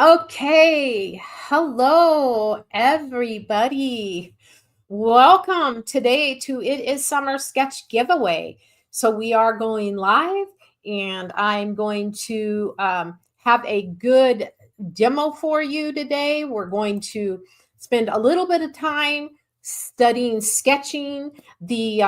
Okay, hello everybody. Welcome today to It Is Summer Sketch Giveaway. So we are going live, and I'm going to have a good demo for you today. We're going to spend a little bit of time studying sketching, the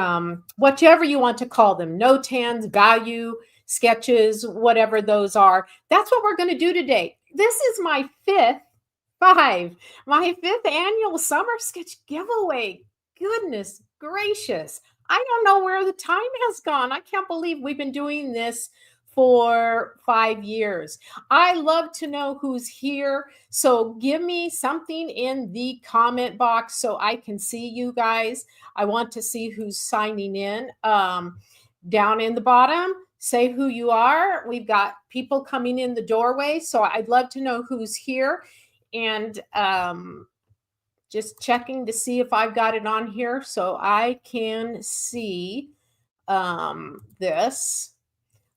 whatever you want to call them, notans, value sketches, whatever those are. That's what we're going to do today. This is my fifth annual summer sketch giveaway. Goodness gracious. I don't know where the time has gone. I can't believe we've been doing this for 5 years. I love to know who's here. So give me something in the comment box so I can see you guys. I want to see who's signing in. Down in the bottom, say who you are. We've got people coming in the doorway. So I'd love to know who's here. And just checking to see if I've got it on here so I can see this.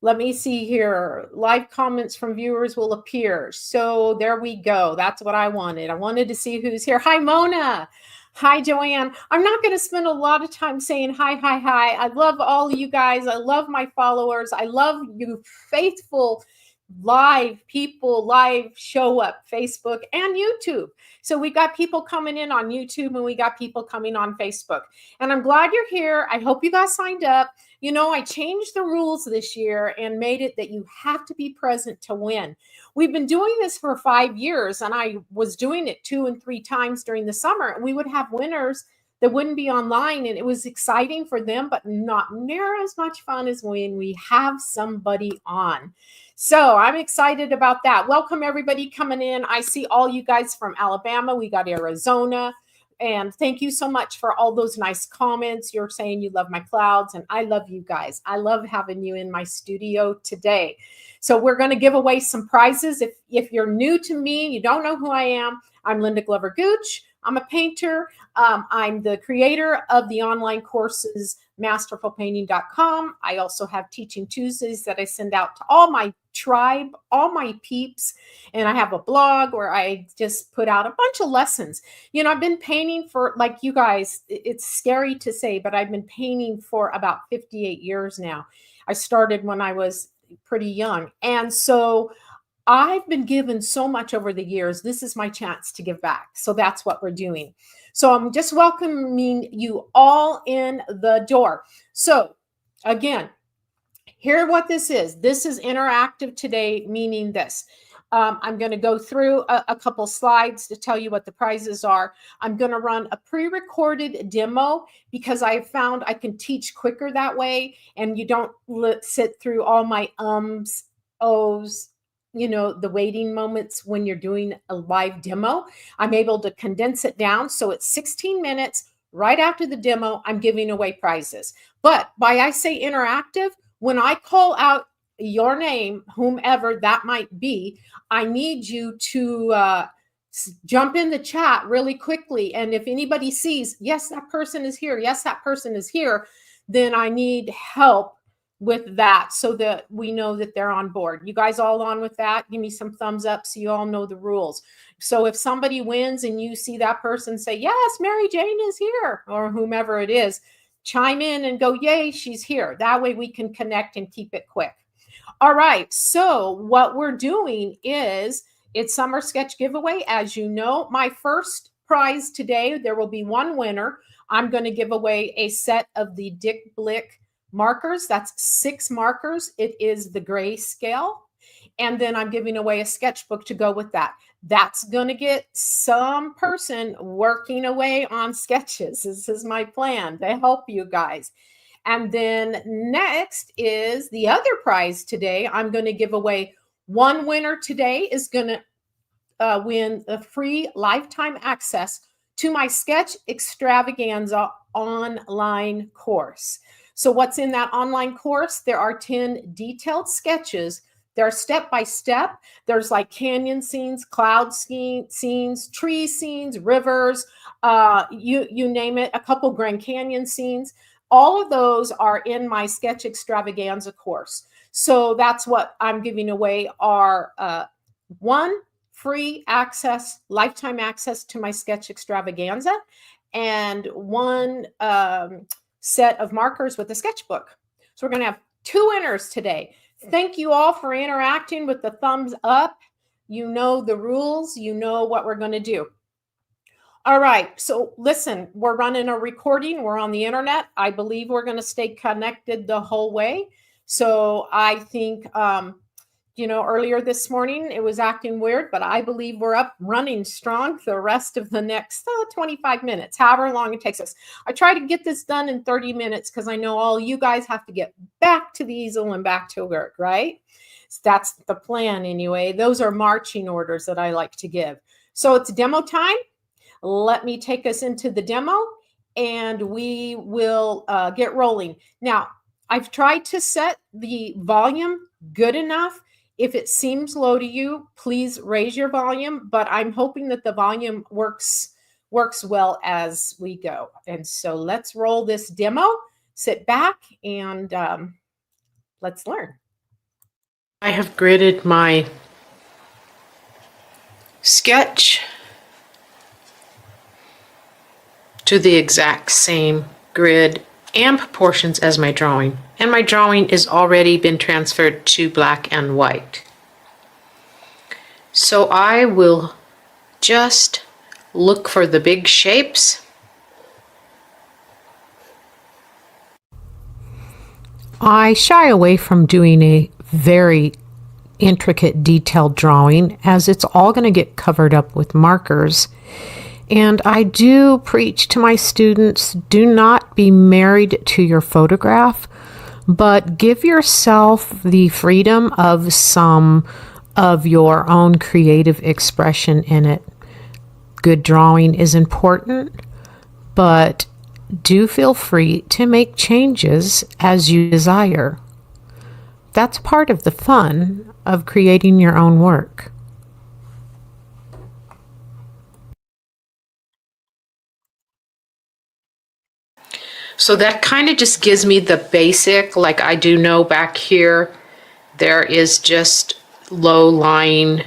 Let me see here. Live comments from viewers will appear. So there we go. That's what I wanted. I wanted to see who's here. Hi, Mona. Hi, Joanne. I'm not going to spend a lot of time saying hi, hi, hi. I love all of you guys. I love my followers. I love you faithful live people, live show up Facebook and YouTube. So we got people coming in on YouTube and we got people coming on Facebook. And I'm glad you're here. I hope you guys signed up. You know, I changed the rules this year and made it that you have to be present to win. We've been doing this for 5 years, and I was doing it 2 and 3 times during the summer, and we would have winners that wouldn't be online, and it was exciting for them, but not near as much fun as when we have somebody on. So I'm excited about that. Welcome everybody coming in. I see all you guys from Alabama. We got Arizona. And thank you so much for all those nice comments. You're saying you love my clouds, and I love you guys. I love having you in my studio today. So we're going to give away some prizes. If you're new to me, you don't know who I am, I'm Linda Glover Gooch. I'm a painter. I'm the creator of the online courses masterfulpainting.com. I also have Teaching Tuesdays that I send out to all my tribe, all my peeps. And I have a blog where I just put out a bunch of lessons. You know, I've been painting for, like you guys, it's scary to say, but I've been painting for about 58 years now. I started when I was pretty young. And so I've been given so much over the years. This is my chance to give back. So that's what we're doing. So I'm just welcoming you all in the door. So again, hear what this is. This is interactive today, meaning this. I'm going to go through a couple slides to tell you what the prizes are. I'm going to run a pre-recorded demo because I found I can teach quicker that way, and you don't sit through all my ohs, you know, the waiting moments when you're doing a live demo. I'm able to condense it down. So it's 16 minutes. Right after the demo, I'm giving away prizes. But by I say interactive, when I call out your name, whomever that might be, I need you to jump in the chat really quickly. And if anybody sees, yes, that person is here, yes, that person is here, then I need help with that so that we know that they're on board. You guys all on with that? Give me some thumbs up so you all know the rules. So if somebody wins and you see that person say, yes, Mary Jane is here, or whomever it is, chime in and go, yay, she's here. That way we can connect and keep it quick. All right. So what we're doing is it's summer sketch giveaway. As you know, my first prize today, there will be one winner. I'm going to give away a set of the Dick Blick markers. That's 6 markers. It is the grayscale. And then I'm giving away a sketchbook to go with that. That's going to get some person working away on sketches. This is my plan to help you guys. And then next is the other prize today. I'm going to give away one winner today is going to win a free lifetime access to my Sketch Extravaganza online course. So what's in that online course? There are 10 detailed sketches. They're step by step. There's like canyon scenes, cloud scenes, tree scenes, rivers, you name it, a couple Grand Canyon scenes. All of those are in my Sketch Extravaganza course. So that's what I'm giving away are one free access, lifetime access to my sketch extravaganza, and one set of markers with a sketchbook. So we're going to have 2 winners today. Thank you all for interacting with the thumbs up. You know the rules. You know what we're going to do. All right. So listen, we're running a recording. We're on the internet. I believe we're going to stay connected the whole way. So I think, earlier this morning it was acting weird, but I believe we're up running strong the rest of the next 25 minutes, however long it takes us. I try to get this done in 30 minutes because I know all you guys have to get back to the easel and back to work, right? So that's the plan anyway. Those are marching orders that I like to give. So it's demo time. Let me take us into the demo and we will get rolling. Now, I've tried to set the volume good enough. If it seems low to you, please raise your volume, but I'm hoping that the volume works well as we go. And so let's roll this demo, sit back, and let's learn. I have gridded my sketch to the exact same grid and proportions as my drawing. And my drawing is already been transferred to black and white. So I will just look for the big shapes. I shy away from doing a very intricate detailed drawing as it's all going to get covered up with markers. And I do preach to my students, do not be married to your photograph, but give yourself the freedom of some of your own creative expression in it. Good drawing is important, but do feel free to make changes as you desire. That's part of the fun of creating your own work. So that kind of just gives me the basic, like I do know back here, there is just low-lying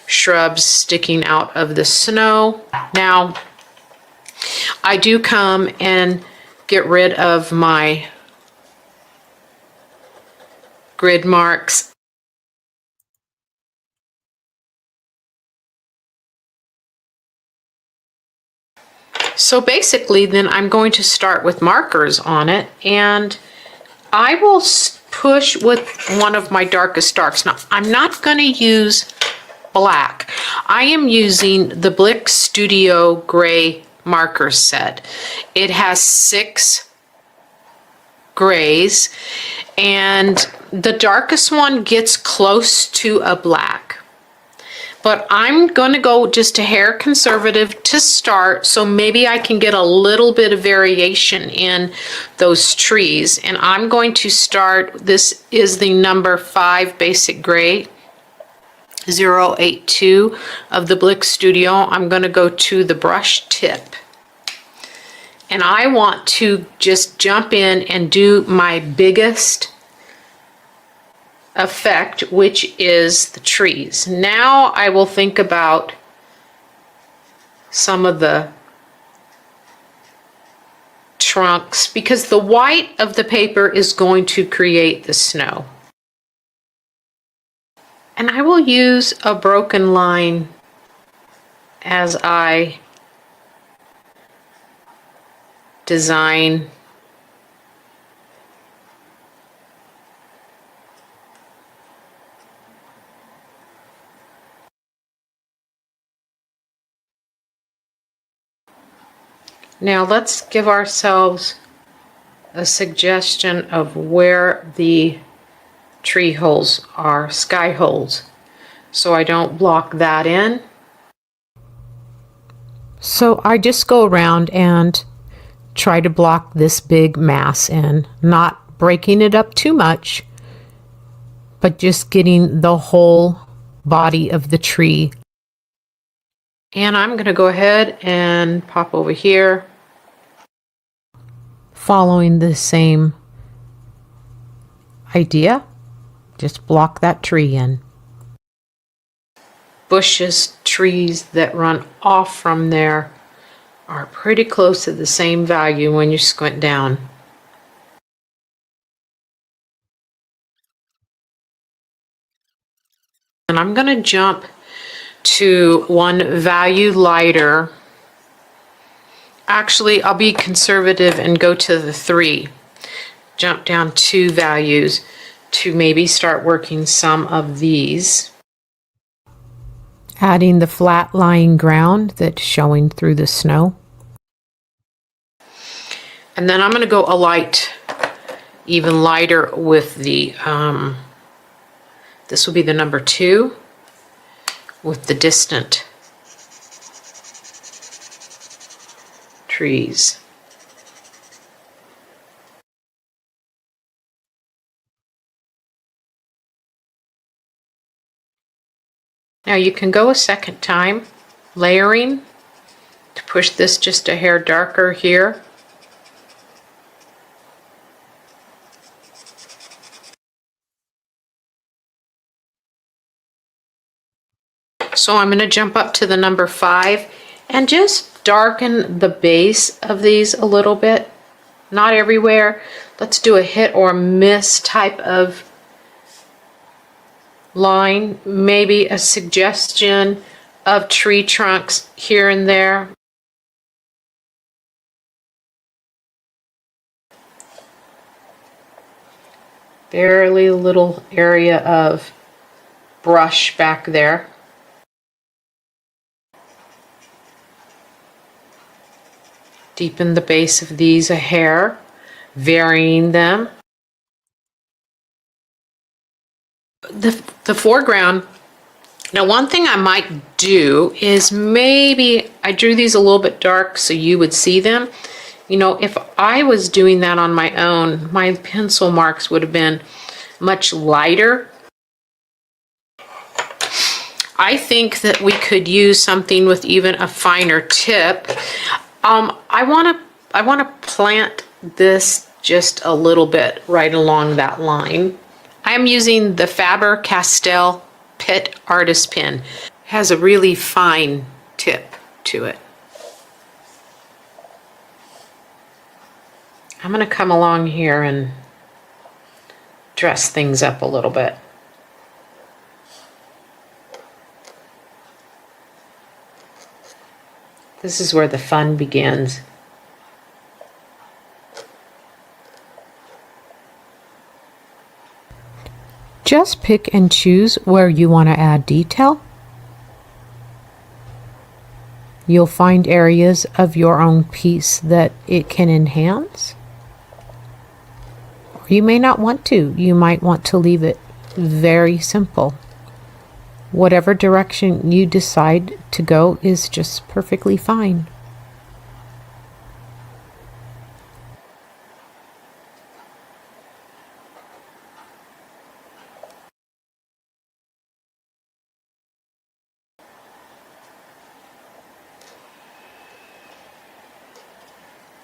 shrubs sticking out of the snow. Now, I do come and get rid of my grid marks. So basically, then I'm going to start with markers on it, and I will push with one of my darkest darks. Now, I'm not going to use black. I am using the Blick Studio Gray marker set. It has 6 grays, and the darkest one gets close to a black. But I'm going to go just a hair conservative to start, so maybe I can get a little bit of variation in those trees. And I'm going to start, this is the number 5 basic gray, 082 of the Blick Studio. I'm going to go to the brush tip. And I want to just jump in and do my biggest effect, which is the trees. Now I will think about some of the trunks, because the white of the paper is going to create the snow. And I will use a broken line as I design Now let's give ourselves a suggestion of where the tree holes are, sky holes, so I don't block that in. So I just go around and try to block this big mass in, not breaking it up too much, but just getting the whole body of the tree. And I'm going to go ahead and pop over here. Following the same idea, just block that tree in. bushes, trees that run off from there are pretty close to the same value when you squint down. And I'm going to jump to one value lighter. Actually, I'll be conservative and go to the 3. Jump down 2 values to maybe start working some of these. Adding the flat lying ground that's showing through the snow. And then I'm going to go a light, even lighter with the, this will be the number 2 with the distant trees. Now you can go a second time, layering to push this just a hair darker here. So I'm going to jump up to the number 5 and just darken the base of these a little bit. Not everywhere. Let's do a hit or miss type of line. Maybe a suggestion of tree trunks here and there. Barely a little area of brush back there. Deepen the base of these a hair, varying them. The foreground, now one thing I might do is maybe I drew these a little bit dark so you would see them. You know, if I was doing that on my own, my pencil marks would have been much lighter. I think that we could use something with even a finer tip. I want to plant this just a little bit right along that line. I'm using the Faber-Castell Pitt Artist Pen. It has a really fine tip to it. I'm going to come along here and dress things up a little bit. This is where the fun begins. Just pick and choose where you want to add detail. You'll find areas of your own piece that it can enhance. Or you may not want to. You might want to leave it very simple. Whatever direction you decide to go is just perfectly fine.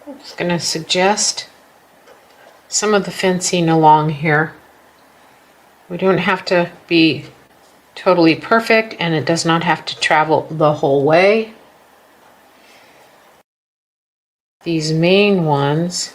I'm just going to suggest some of the fencing along here. We don't have to be totally perfect, and it does not have to travel the whole way. These main ones,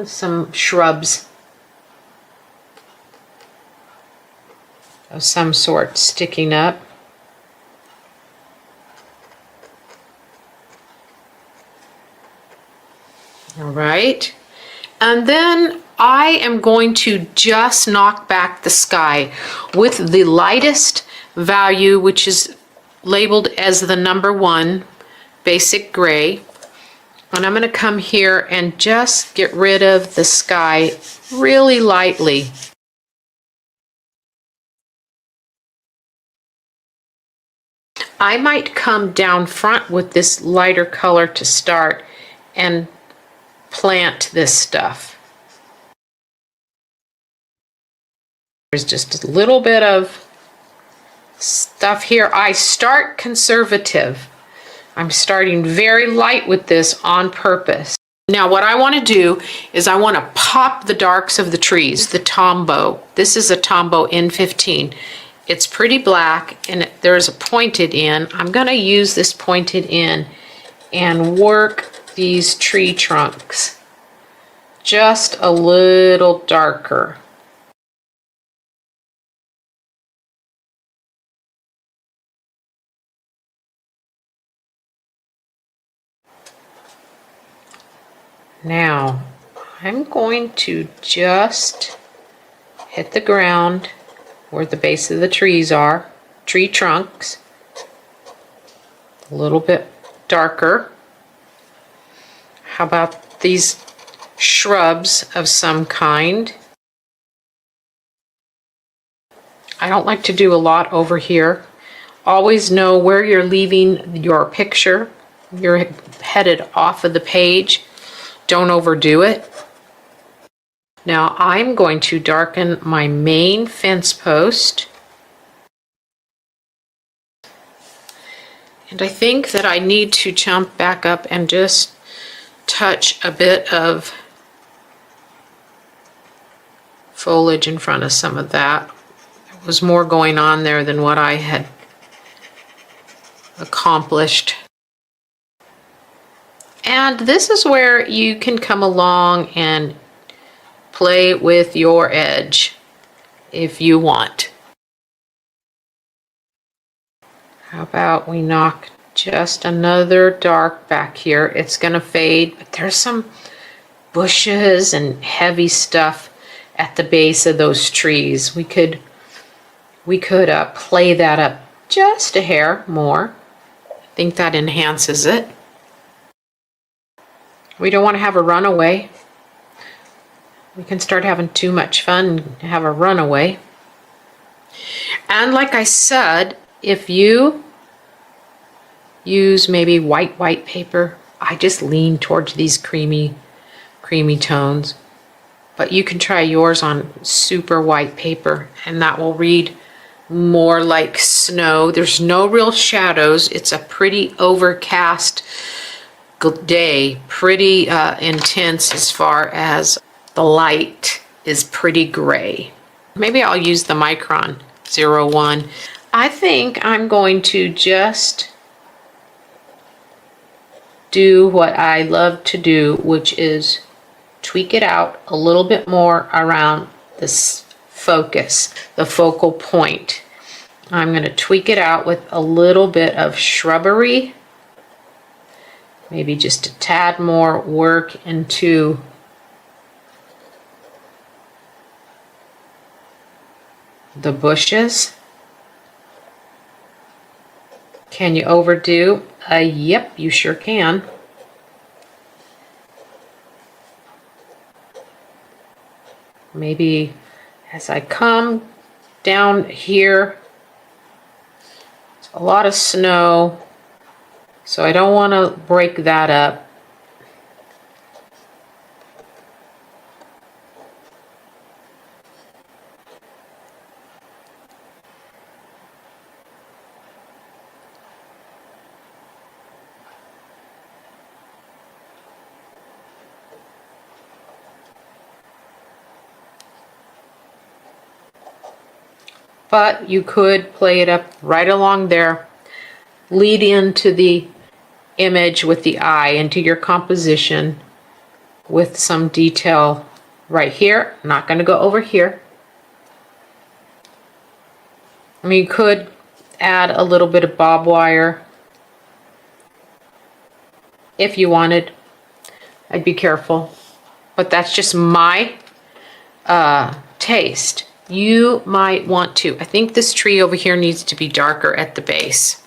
some shrubs of some sort sticking up. All right. And then I am going to just knock back the sky with the lightest value, which is labeled as the number 1, basic gray. And I'm going to come here and just get rid of the sky really lightly. I might come down front with this lighter color to start and plant this stuff. There's just a little bit of stuff here. I start conservative. I'm starting very light with this on purpose. Now what I want to do is I want to pop the darks of the trees, the Tombow. This is a Tombow N15. It's pretty black and there's a pointed end. I'm going to use this pointed end and work these tree trunks just a little darker. Now, I'm going to just hit the ground where the base of the trees are, tree trunks, a little bit darker. How about these shrubs of some kind? I don't like to do a lot over here. Always know where you're leaving your picture. You're headed off of the page. Don't overdo it. Now I'm going to darken my main fence post. And I think that I need to jump back up and just touch a bit of foliage in front of some of that. There was more going on there than what I had accomplished. And this is where you can come along and play with your edge if you want. How about we knock just another dark back here? It's going to fade, but there's some bushes and heavy stuff at the base of those trees. We could play that up just a hair more. I think that enhances it. We don't want to have a runaway. We can start having too much fun and have a runaway. And like I said, if you use maybe white paper, I just lean towards these creamy tones. But you can try yours on super white paper and that will read more like snow. There's no real shadows. It's a pretty overcast day, pretty intense as far as the light is pretty gray. Maybe I'll use the Micron 01. I think I'm going to just do what I love to do, which is tweak it out a little bit more around this focus, the focal point. I'm going to tweak it out with a little bit of shrubbery, maybe just a tad more work into the bushes. Can you overdo? Yep, you sure can. Maybe as I come down here, it's a lot of snow, so I don't want to break that up. But you could play it up right along there, lead into the image with the eye, into your composition with some detail right here. I'm not going to go over here. I mean, you could add a little bit of bob wire if you wanted. I'd be careful, but that's just my taste. You might want to. I think this tree over here needs to be darker at the base.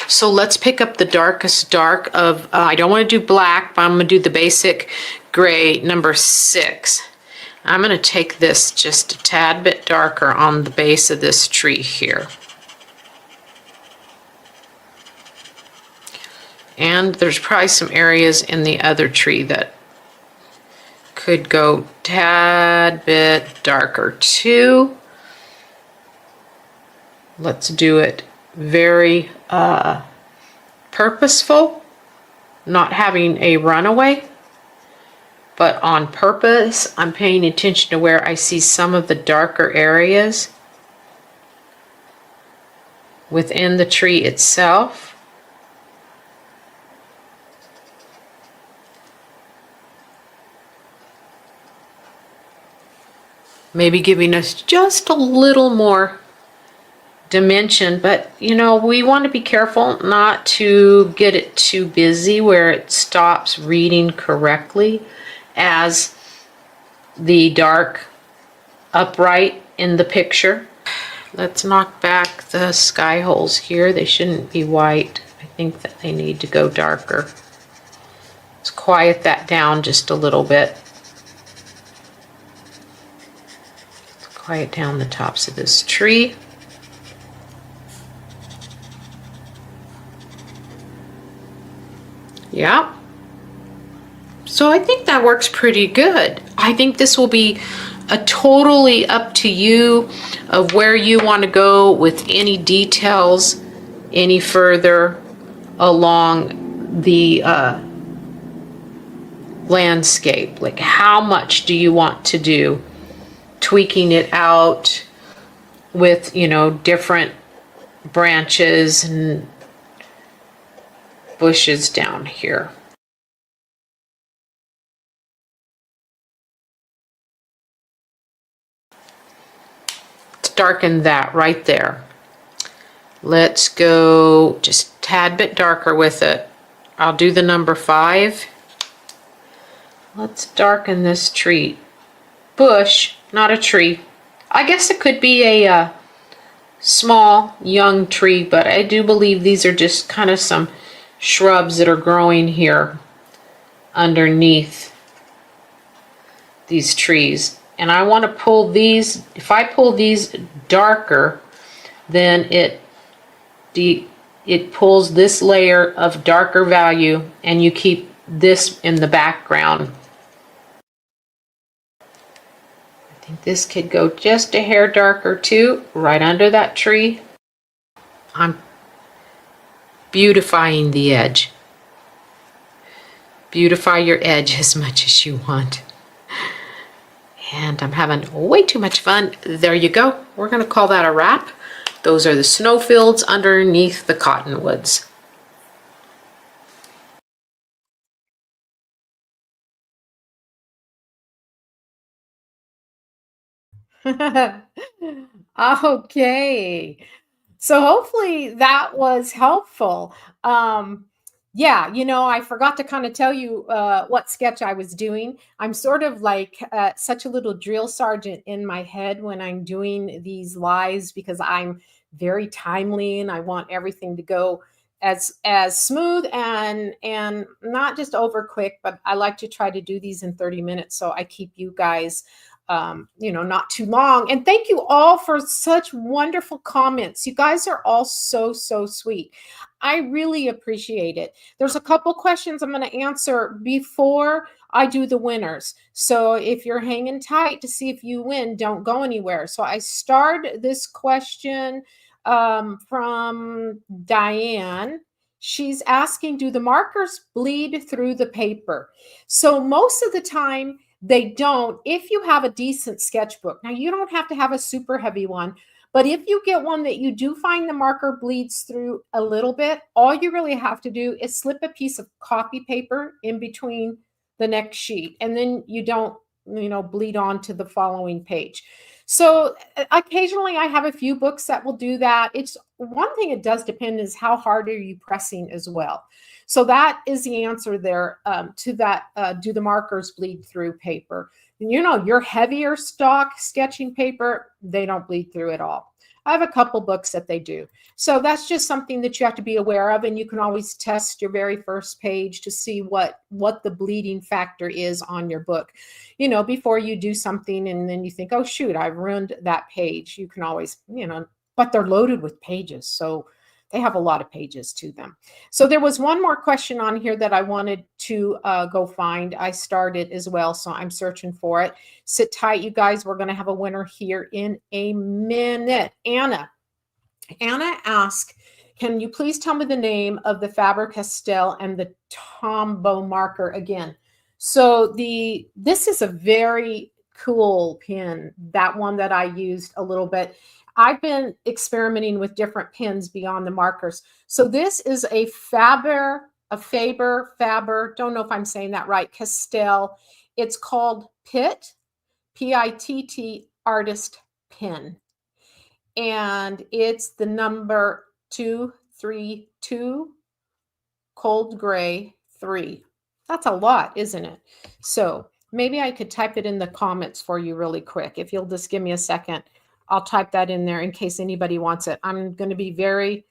So let's pick up the darkest dark of, I don't want to do black, but I'm going to do the basic gray number 6. I'm going to take this just a tad bit darker on the base of this tree here. And there's probably some areas in the other tree that could go tad bit darker too. Let's do it very purposeful, not having a runaway, but on purpose. I'm paying attention to where I see some of the darker areas within the tree itself. Maybe giving us just a little more dimension, but you know, we want to be careful not to get it too busy where it stops reading correctly as the dark upright in the picture. Let's knock back the sky holes here. They shouldn't be white. I think that they need to go darker. Let's quiet that down just a little bit. Let's quiet down the tops of this tree. Yeah. So I think that works pretty good. I think this will be a totally up to you of where you want to go with any details any further along the landscape. Like how much do you want to do? Tweaking it out with, you know, different branches and bushes down here. Let's darken that right there. Let's go just a tad bit darker with it. I'll do the number 5. Let's darken this tree. Bush, not a tree. I guess it could be a small young tree, but I do believe these are just kind of some shrubs that are growing here underneath these trees. And I want to pull these, if I pull these darker, then it pulls this layer of darker value and you keep this in the background. I think this could go just a hair darker too, right under that tree. I'm beautifying the edge. Beautify your edge as much as you want. And I'm having way too much fun. There you go. We're going to call that a wrap. Those are the snowfields underneath the cottonwoods. Okay. So hopefully that was helpful. Yeah, you know, I forgot to kind of tell you what sketch I was doing. I'm sort of like such a little drill sergeant in my head when I'm doing these lives because I'm very timely and I want everything to go as smooth and not just over quick, but I like to try to do these in 30 minutes so I keep you guys you know, not too long. And thank you all for such wonderful comments. You guys are all so sweet. I really appreciate it. There's a couple questions I'm going to answer before I do the winners. So if you're hanging tight to see if you win, don't go anywhere. So I start this question from Diane. She's asking, do the markers bleed through the paper? So most of the time, they don't if you have a decent sketchbook. Now, you don't have to have a super heavy one, but if you get one that you do find the marker bleeds through a little bit, all you really have to do is slip a piece of copy paper in between the next sheet, and then you don't, you know, bleed on to the following page. So occasionally I have a few books that will do that. It's one thing it does depend is how hard are you pressing as well. So that is the answer there to that. Do the markers bleed through paper? And you know, your heavier stock sketching paper, they don't bleed through at all. I have a couple books that they do. So that's just something that you have to be aware of. And you can always test your very first page to see what the bleeding factor is on your book. You know, before you do something and then you think, oh, shoot, I've ruined that page. You can always, you know, but they're loaded with pages. So they have a lot of pages to them. So there was one more question on here that I wanted to go find. I started as well, so I'm searching for it. Sit tight, you guys. We're going to have a winner here in a minute. Anna asked, can you please tell me the name of the Faber-Castell and the Tombow marker again? So this is a very cool pen, that one that I used a little bit. I've been experimenting with different pens beyond the markers. So this is a Faber, don't know if I'm saying that right, Castell. It's called Pitt, P-I-T-T Artist Pen. And it's the number 232 cold gray 3. That's a lot, isn't it? So maybe I could type it in the comments for you really quick. If you'll just give me a second, I'll type that in there in case anybody wants it. I'm going to be very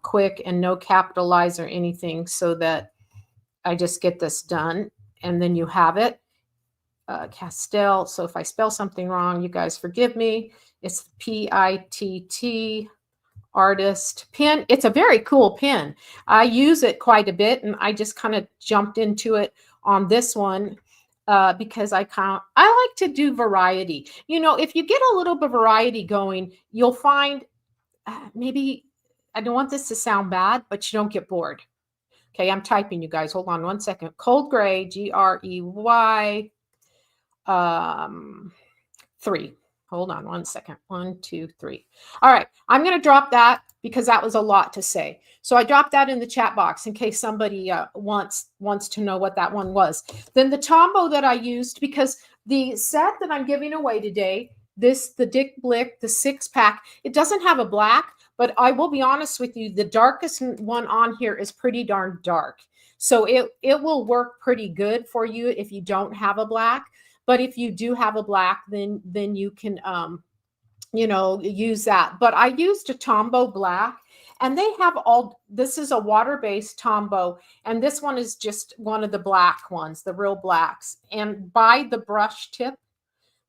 quick and no capitalize or anything so that I just get this done. And then you have it. Castell. So if I spell something wrong, you guys forgive me. It's P-I-T-T Artist Pen. It's a very cool pen. I use it quite a bit, and I just kind of jumped into it on this one because I like to do variety. You know, if you get a little bit of variety going, you'll find maybe, I don't want this to sound bad, but you don't get bored. Okay, I'm typing, you guys. Hold on one second. Cold gray, G-R-E-Y 3. Hold on one second. 1, 2, 3. All right. I'm going to drop that because that was a lot to say. So I dropped that in the chat box in case somebody wants to know what that one was. Then the Tombow that I used, because the set that I'm giving away today, the Dick Blick, the 6-pack, it doesn't have a black, but I will be honest with you, the darkest one on here is pretty darn dark. So it will work pretty good for you if you don't have a black. But if you do have a black, then you can, use that. But I used a Tombow black, and they have this is a water-based Tombow, and this one is just one of the black ones, the real blacks. And by the brush tip,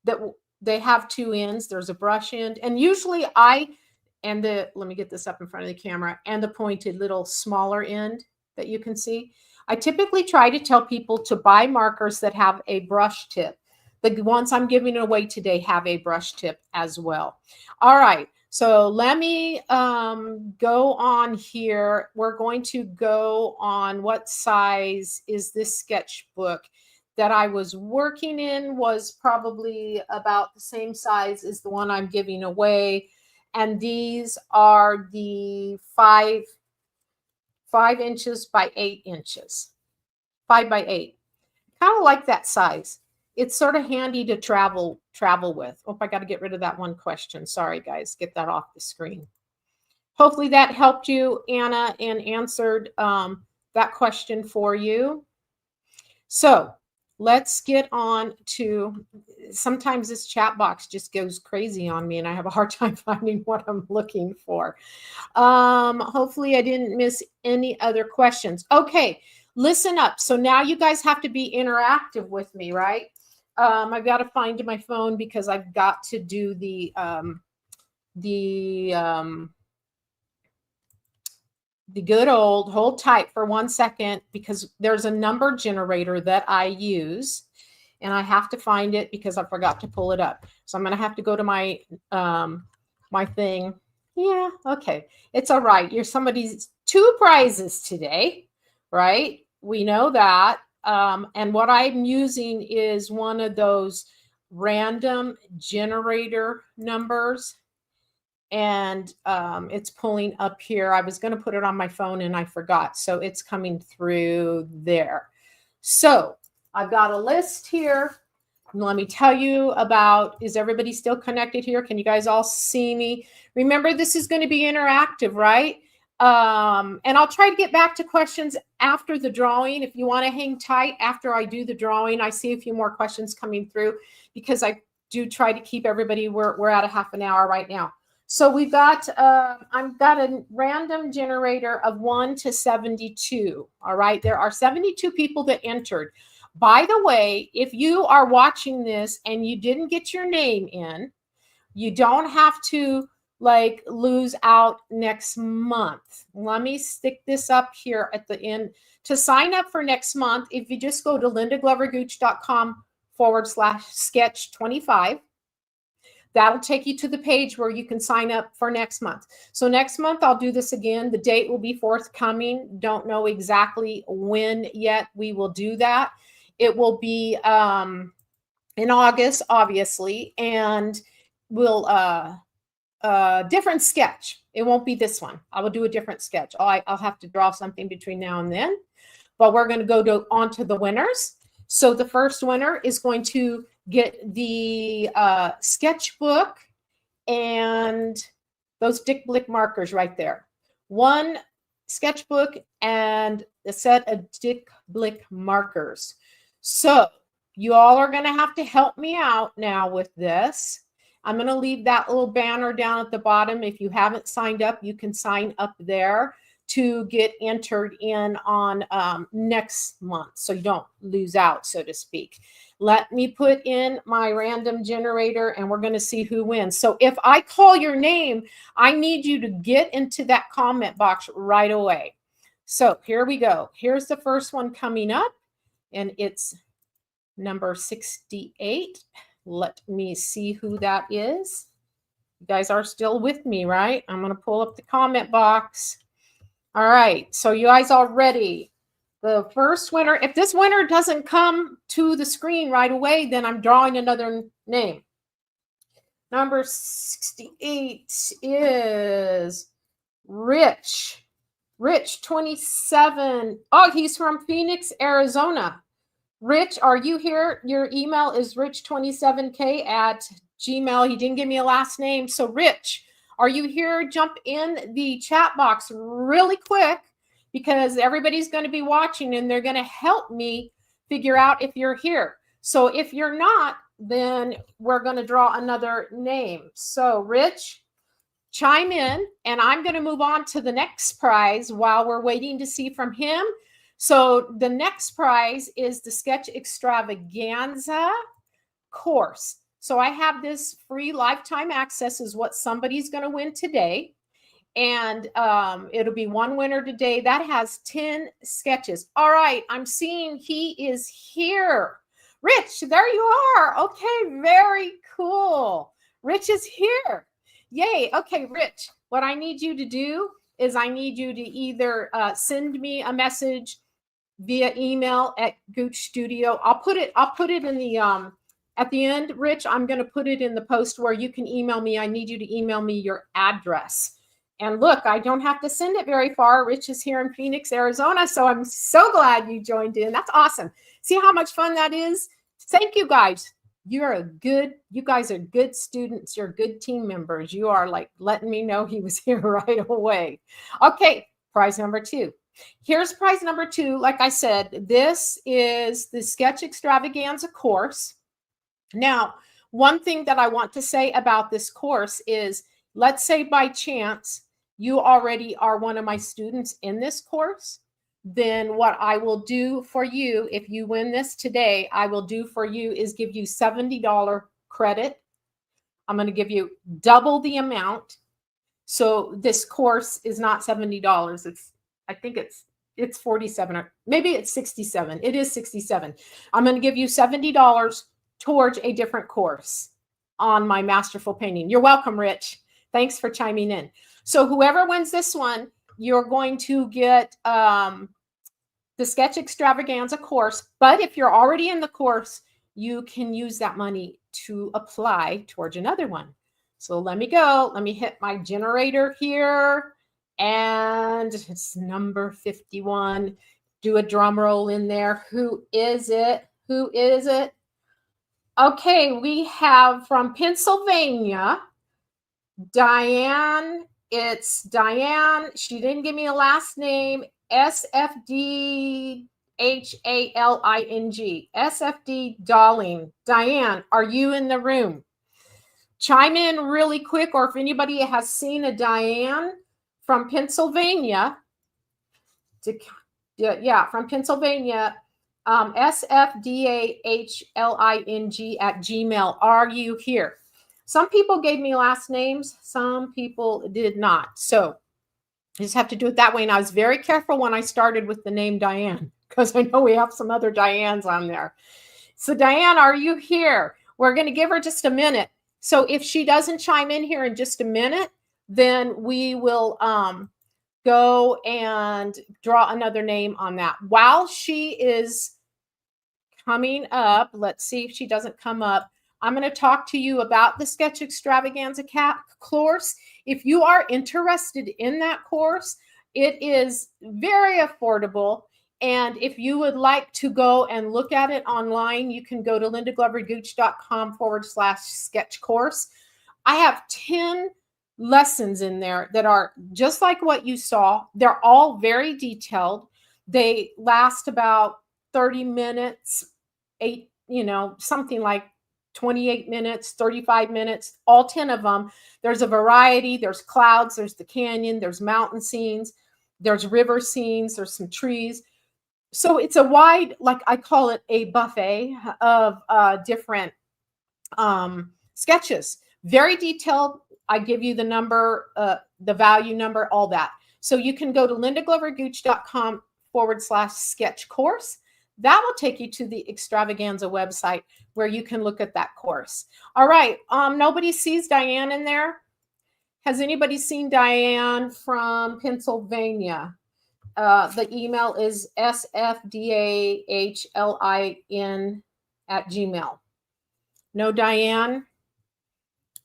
that they have 2 ends. There's a brush end, and usually let me get this up in front of the camera, and the pointed little smaller end that you can see. I typically try to tell people to buy markers that have a brush tip. The ones I'm giving away today have a brush tip as well. All right, so let me go on here. We're going to go on what size is this sketchbook that I was working in, was probably about the same size as the one I'm giving away. And these are the 5 inches by 8 inches, 5 by 8. Kind of like that size. It's sort of handy to travel with. Oh, I got to get rid of that one question. Sorry, guys. Get that off the screen. Hopefully that helped you, Anna, and answered that question for you. So let's get on to, sometimes this chat box just goes crazy on me and I have a hard time finding what I'm looking for. Hopefully I didn't miss any other questions. Okay, listen up. So now you guys have to be interactive with me, right? I've got to find my phone because I've got to do the good old, hold tight for 1 second, because there's a number generator that I use and I have to find it because I forgot to pull it up. So I'm going to have to go to my my thing. Yeah, okay. It's all right. You're somebody's 2 prizes today, right? We know that. And what I'm using is one of those random generator numbers. And it's pulling up here. I was going to put it on my phone and I forgot. So it's coming through there. So I've got a list here. Let me tell you about, is everybody still connected here? Can you guys all see me? Remember, this is going to be interactive, right? And I'll try to get back to questions after the drawing. If you want to hang tight after I do the drawing, I see a few more questions coming through because I do try to keep everybody, we're at a half an hour right now. So we've got, I've got a random generator of 1 to 72. All right. There are 72 people that entered. By the way, if you are watching this and you didn't get your name in, you don't have to like lose out next month. Let me stick this up here at the end. To sign up for next month, if you just go to lindaglovergooch.com/sketch25, that'll take you to the page where you can sign up for next month. So next month, I'll do this again. The date will be forthcoming. Don't know exactly when yet we will do that. It will be in August, obviously, and we'll different sketch. It won't be this one. I will do a different sketch. I'll have to draw something between now and then, but we're going to go on to the winners. So the first winner is going to get the sketchbook and those Dick Blick markers right there. One sketchbook and a set of Dick Blick markers. So you all are going to have to help me out now with this. I'm going to leave that little banner down at the bottom. If you haven't signed up, you can sign up there to get entered in on next month, so you don't lose out, so to speak. Let me put in my random generator, and we're going to see who wins. So if I call your name, I need you to get into that comment box right away. So here we go. Here's the first one coming up, and it's number 68. Let me see who that is. You guys are still with me, right? I'm going to pull up the comment box. All right, so you guys all ready? The first winner, if this winner doesn't come to the screen right away, then I'm drawing another name. Number 68 is Rich. Rich, 27. Oh, he's from Phoenix, Arizona. Rich, are you here? Your email is rich27k@gmail. He didn't give me a last name. So Rich, are you here? Jump in the chat box really quick, because everybody's going to be watching and they're going to help me figure out if you're here. So if you're not, then we're going to draw another name. So Rich, chime in, and I'm going to move on to the next prize while we're waiting to see from him. So the next prize is the Sketch Extravaganza course. So I have this free lifetime access is what somebody's going to win today. And it'll be one winner today. That has 10 sketches. All right, I'm seeing he is here. Rich, there you are. Okay, very cool. Rich is here. Yay. Okay, Rich, what I need you to do is I need you to either send me a message via email at Gooch Studio. I'll put it in the at the end, Rich. I'm going to put it in the post where you can email me. I need you to email me your address. And look, I don't have to send it very far. Rich is here in Phoenix, Arizona. So I'm so glad you joined in. That's awesome. See how much fun that is? Thank you, guys. You guys are good students. You're good team members. You are like letting me know he was here right away. Okay, prize number 2. Here's prize number 2. Like I said, this is the Sketch Extravaganza course. Now, one thing that I want to say about this course is, let's say by chance you already are one of my students in this course, then what I will do for you, if you win this today, I will do for you is give you $70 credit. I'm going to give you double the amount. So this course is not $70. I think it's 47, or maybe it's 67. It is 67. I'm going to give you $70 towards a different course on my masterful painting. You're welcome, Rich. Thanks for chiming in. So whoever wins this one, you're going to get the Sketch Extravaganza course. But if you're already in the course, you can use that money to apply towards another one. So let me go. Let me hit my generator here. And it's number 51. Do a drum roll in there. Who is it? Who is it? Okay, we have from Pennsylvania, Diane. It's Diane. She didn't give me a last name. SFD HALING. SFD Darling. Diane, are you in the room? Chime in really quick, or if anybody has seen a Diane from Pennsylvania, from Pennsylvania, SFDAHLING @gmail. Are you here? Some people gave me last names, some people did not. So you just have to do it that way. And I was very careful when I started with the name Diane, because I know we have some other Dianes on there. So Diane, are you here? We're going to give her just a minute. So if she doesn't chime in here in just a minute, then we will go and draw another name on that. While she is coming up, let's see if she doesn't come up. I'm going to talk to you about the Sketch Extravaganza course. If you are interested in that course, it is very affordable. And if you would like to go and look at it online, you can go to lindaglovergooch.com/sketch course. I have 10 lessons in there that are just like what you saw. They're all very detailed. They last about 30 minutes, something like 28 minutes, 35 minutes, all 10 of them. There's a variety. There's clouds, there's the canyon, there's mountain scenes, there's river scenes, there's some trees. So it's a wide, like I call it a buffet of different sketches. Very detailed. I give you the number, the value number, all that. So you can go to lindaglovergooch.com/sketch course. That will take you to the Extravaganza website where you can look at that course. All right. Nobody sees Diane in there. Has anybody seen Diane from Pennsylvania? The email is sfdahlin@gmail. No Diane?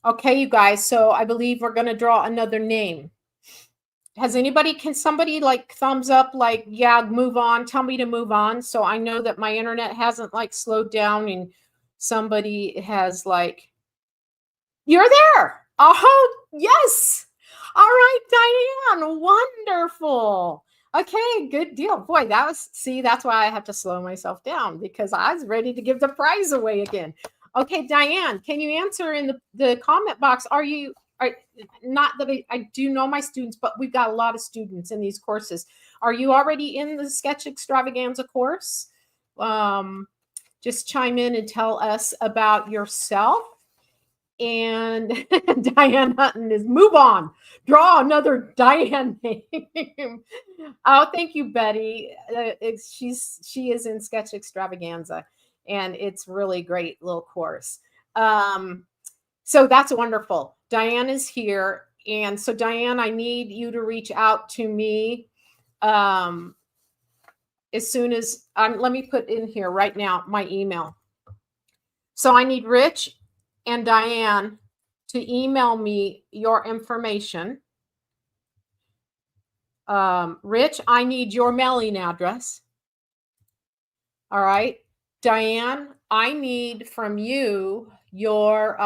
Okay, you guys. So I believe we're going to draw another name. Can somebody like thumbs up, like, yeah, move on, tell me to move on. So I know that my internet hasn't like slowed down and somebody has like, you're there. Oh, yes. All right, Diane. Wonderful. Okay, good deal. Boy, that's why I have to slow myself down, because I was ready to give the prize away again. Okay, Diane, can you answer in the comment box? Not that I do know my students, but we've got a lot of students in these courses. Are you already in the Sketch Extravaganza course? Just chime in and tell us about yourself. And Diane Hutton is move on. Draw another Diane name. Oh, thank you, Betty. She is in Sketch Extravaganza, and it's really great little course. So that's wonderful. Diane is here. And so Diane, I need you to reach out to me as soon as let me put in here right now my email. So I need Rich and Diane to email me your information. Rich, I need your mailing address. All right. Diane, I need from you your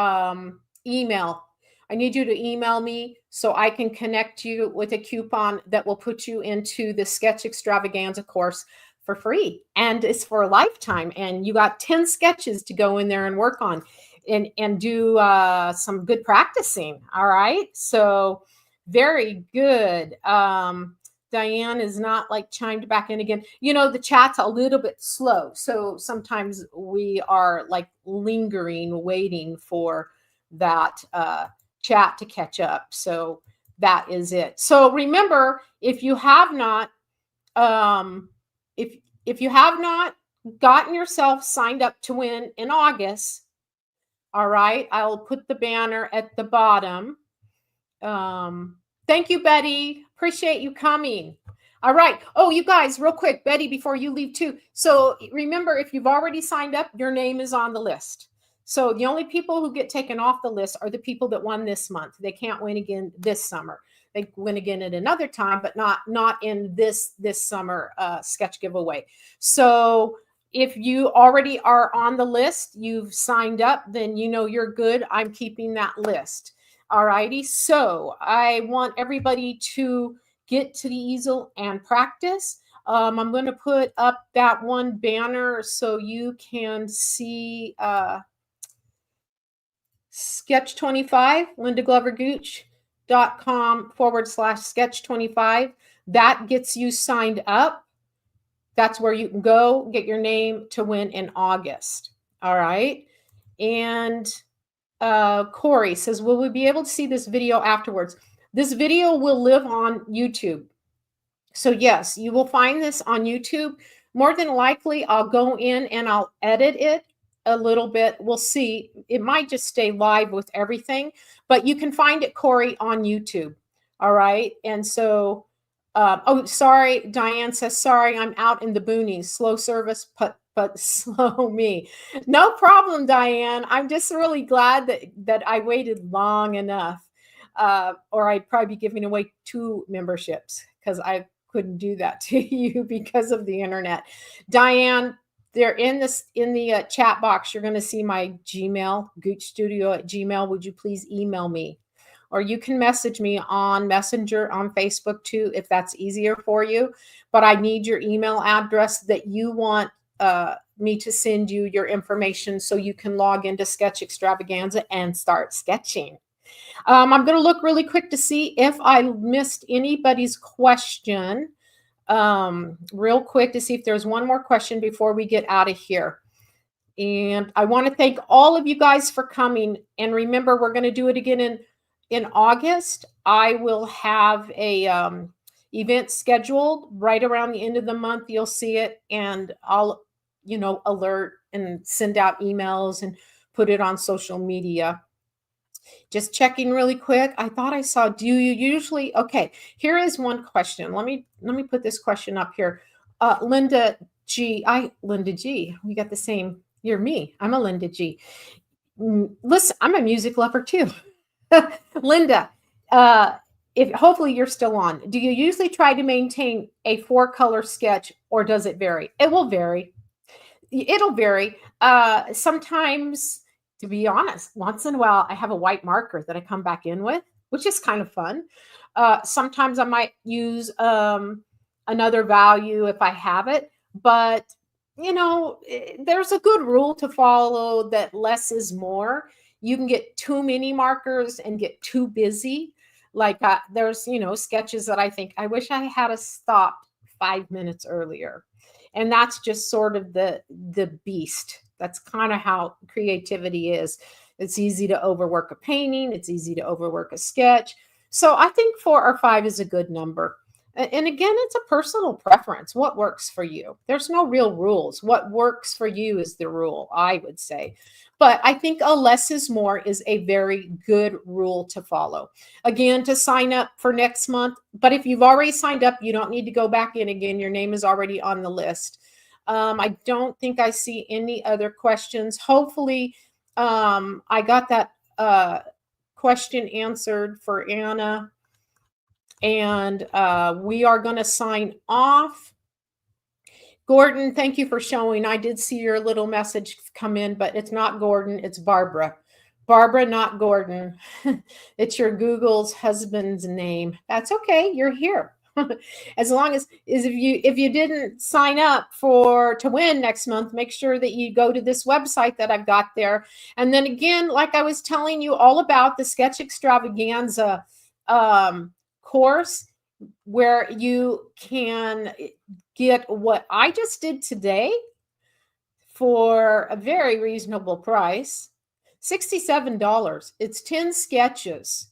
email. I need you to email me so I can connect you with a coupon that will put you into the Sketch Extravaganza course for free. And it's for a lifetime. And you got 10 sketches to go in there and work on and do some good practicing. All right. So very good. Diane is not like chimed back in again. The chat's a little bit slow. So sometimes we are like lingering, waiting for that chat to catch up. So that is it. So remember, if you have not, if you have not gotten yourself signed up to win in August, all right, I'll put the banner at the bottom. Thank you, Betty. Appreciate you coming. All right. Oh, you guys, real quick, Betty, before you leave too. So remember, if you've already signed up, your name is on the list. So the only people who get taken off the list are the people that won this month. They can't win again this summer. They win again at another time, but not in this summer sketch giveaway. So if you already are on the list, you've signed up, then you're good. I'm keeping that list. All righty. So I want everybody to get to the easel and practice. I'm going to put up that one banner so you can see Sketch 25, lindaglovergooch.com/sketch 25. That gets you signed up. That's where you can go get your name to win in August. All right. And Corey says, will we be able to see this video afterwards? This video will live on YouTube. So yes, you will find this on YouTube. More than likely, I'll go in and I'll edit it a little bit. We'll see. It might just stay live with everything, but you can find it, Corey, on YouTube. All right. And so, oh, sorry. Diane says, sorry, I'm out in the boonies. Slow service, but slow me. No problem, Diane. I'm just really glad that I waited long enough. Or I'd probably be giving away 2 memberships because I couldn't do that to you because of the internet. Diane, they're in the chat box. You're going to see my Gmail, goochstudio@gmail. Would you please email me? Or you can message me on Messenger on Facebook too, if that's easier for you. But I need your email address that you want me to send you your information so you can log into Sketch Extravaganza and start sketching. I'm going to look really quick to see if I missed anybody's question. Real quick to see if there's one more question before we get out of here. And I want to thank all of you guys for coming. And remember, we're going to do it again in August. I will have a event scheduled right around the end of the month. You'll see it, and I'll, alert and send out emails and put it on social media. Just checking really quick. I thought I saw, do you usually, okay, here is one question. Let me put this question up here. Linda G, we got the same, you're me. I'm a Linda G. Listen, I'm a music lover too. Linda, if hopefully you're still on, do you usually try to maintain a 4-color sketch or does it vary? It will vary. It'll vary. Sometimes, to be honest, once in a while, I have a white marker that I come back in with, which is kind of fun. Sometimes I might use another value if I have it, but there's a good rule to follow that less is more. You can get too many markers and get too busy. Like there's, sketches that I think, I wish I had stopped 5 minutes earlier. And that's just sort of the beast. That's kind of how creativity is. It's easy to overwork a painting. It's easy to overwork a sketch. So I think 4 or 5 is a good number. And again, it's a personal preference. What works for you? There's no real rules. What works for you is the rule, I would say. But I think a less is more is a very good rule to follow. Again, to sign up for next month. But if you've already signed up, you don't need to go back in again. Your name is already on the list. I don't think I see any other questions. Hopefully, I got that question answered for Anna. And we are going to sign off. Gordon, thank you for showing. I did see your little message come in, but it's not Gordon, it's Barbara. Barbara, not Gordon. It's your Google's husband's name. That's okay. You're here. As long as if you didn't sign up to win next month, make sure that you go to this website that I've got there. And then again, like I was telling you all about the Sketch Extravaganza course, where you can get what I just did today for a very reasonable price, $67. It's 10 sketches.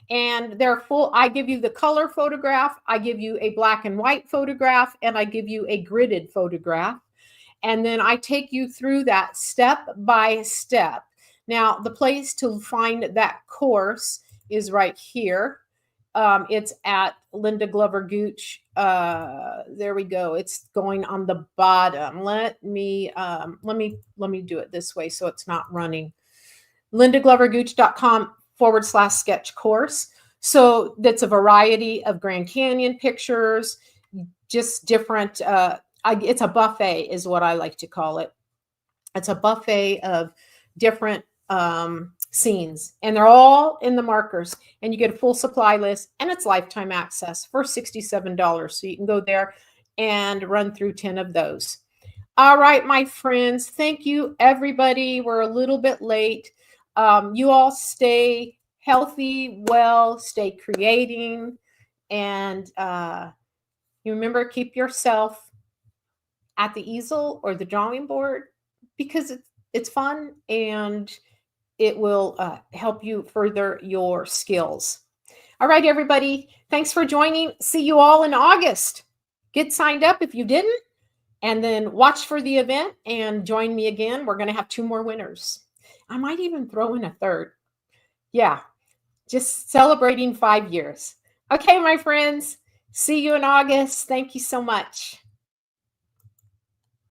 And they're full. I give you the color photograph, I give you a black and white photograph, and I give you a gridded photograph. And then I take you through that step by step. Now, the place to find that course is right here. It's at Linda Glover Gooch. There we go. It's going on the bottom. Let me do it this way so it's not running. lindaglovergooch.com/sketch course. So that's a variety of Grand Canyon pictures, just different. It's a buffet is what I like to call it. It's a buffet of different scenes, and they're all in the markers, and you get a full supply list, and it's lifetime access for $67. So you can go there and run through 10 of those. All right, my friends, thank you, everybody. We're a little bit late. You all stay healthy, well, stay creating, and you remember, keep yourself at the easel or the drawing board because it's fun, and it will help you further your skills. All right, everybody. Thanks for joining. See you all in August. Get signed up if you didn't, and then watch for the event and join me again. We're going to have 2 more winners. I might even throw in a third. Yeah, just celebrating 5 years. Okay, my friends. See you in August. Thank you so much.